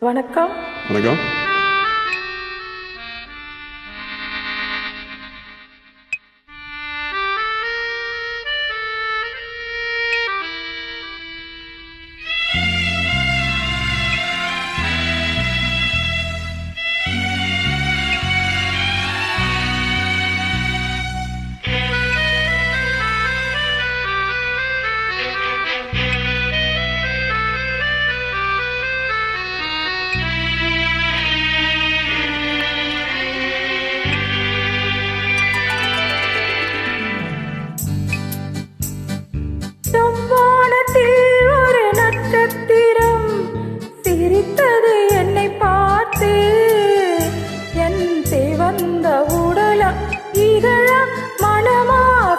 வணக்கம். வணக்கம்.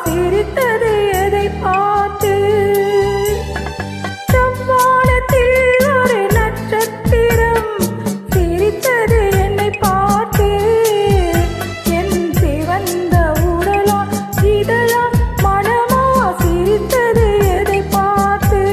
சிரித்தது எதை பார்த்து? வானத்தில் ஒரு நட்சத்திரம் சிரித்தது என்னை பார்த்து. என் சிவந்த உடலா இதழா மனமா சிரித்தது எதை பார்த்து?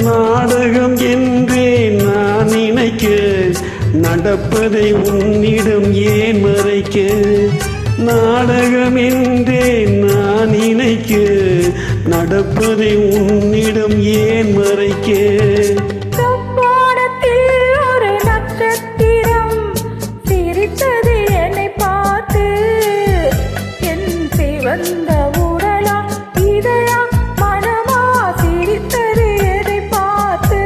நாடகம் என்றே நான் நினைக்க, நடப்பதை உன்னிடம் ஏன் மறைக்க? நாடகம் என்றே நான் நினைக்க, நடப்பதை உன்னிடம் ஏன் மறைக்க? ஒரு நட்சத்திரம் சிரித்தது என்னை பார்த்து. என் சிவந்த உடலா இதழா மனமா சிரித்தது எதை பார்த்து?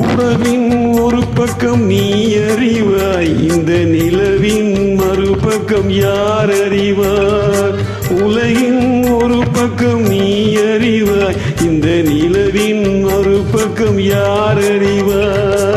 உறவின் ஒரு பக்கம் நீ அறிவாய், இந்த நிலவின் மறுபக்கம் யார் அறிவார்? உலகின் ஒரு பக்கம் நீ அறிவாய், இந்த நிலவின் மறுபக்கம் யார் அறிவார்?